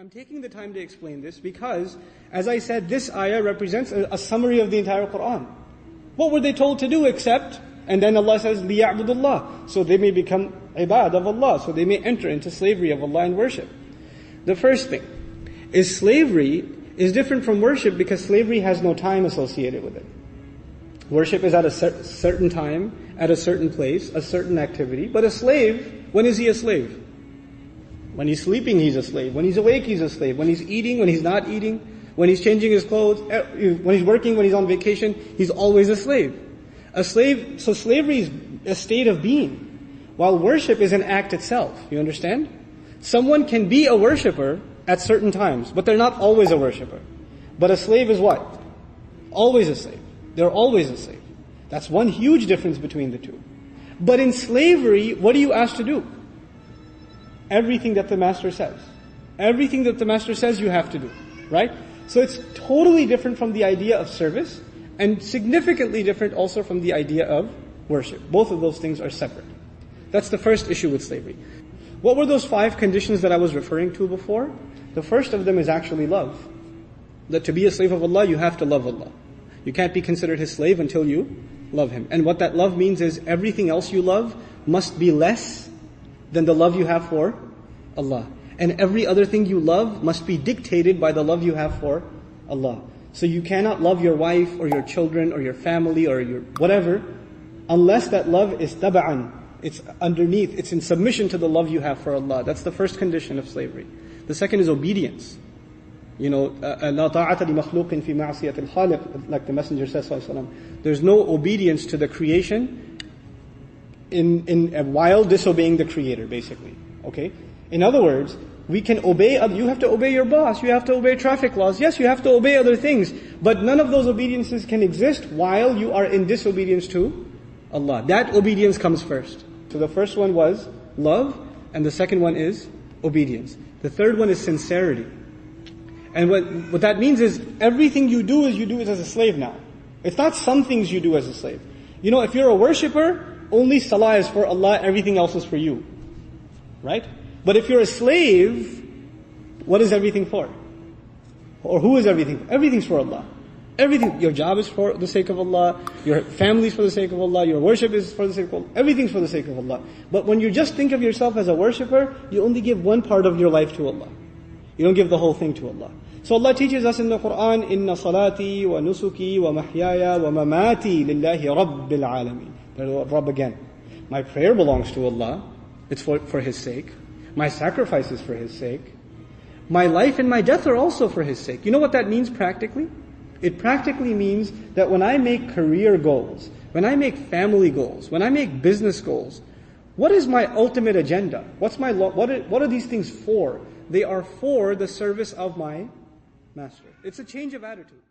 I'm taking the time to explain this because, as I said, this ayah represents a summary of the entire Qur'an. What were they told to do except, and then Allah says, لِيَعْبُدُ اللَّهِ, so they may become ibad of Allah, so they may enter into slavery of Allah and worship. The first thing is slavery is different from worship because slavery has no time associated with it. Worship is at a certain time, at a certain place, a certain activity, but a slave, when is he a slave? When he's sleeping, he's a slave. When he's awake, he's a slave. When he's eating, when he's not eating, when he's changing his clothes, when he's working, when he's on vacation, he's always a slave. So slavery is a state of being, while worship is an act itself. You understand? Someone can be a worshipper at certain times, but they're not always a worshipper. But a slave is what? Always a slave. They're always a slave. That's one huge difference between the two. But in slavery, what are you asked to do? Everything that the master says. Everything that the master says you have to do. Right? So it's totally different from the idea of service, and significantly different also from the idea of worship. Both of those things are separate. That's the first issue with slavery. What were those 5 conditions that I was referring to before? The first of them is actually love. That to be a slave of Allah, you have to love Allah. You can't be considered His slave until you love Him. And what that love means is everything else you love must be less than the love you have for Allah. And every other thing you love must be dictated by the love you have for Allah. So you cannot love your wife or your children or your family or your whatever unless that love is taba'an. It's underneath, it's in submission to the love you have for Allah. That's the first condition of slavery. The second is obedience. لا طاعة لمخلوق في معصية الخالق, like the Messenger says, there's no obedience to the creation while disobeying the Creator, basically. Okay? In other words, we can obey, you have to obey your boss, you have to obey traffic laws, yes, you have to obey other things, but none of those obediences can exist while you are in disobedience to Allah. That obedience comes first. So the first one was love, and the second one is obedience. The third one is sincerity. And what that means is everything you do it as a slave now. It's not some things you do as a slave. If you're a worshipper, only salah is for Allah, everything else is for you. Right? But if you're a slave, what is everything for? Or who is everything for? Everything's for Allah. Everything, your job is for the sake of Allah, your family is for the sake of Allah, your worship is for the sake of Allah, everything's for the sake of Allah. But when you just think of yourself as a worshipper, you only give one part of your life to Allah. You don't give the whole thing to Allah. So Allah teaches us in the Quran, Inna salati wa nusuki wa mahyaya wa mamati lillahi rabbil alameen. There's Rabb again. My prayer belongs to Allah. It's for His sake. My sacrifice is for His sake. My life and my death are also for His sake. You know what that means practically? It practically means that when I make career goals, when I make family goals, when I make business goals, what is my ultimate agenda? What are these things for? They are for the service of my Master. It's a change of attitude.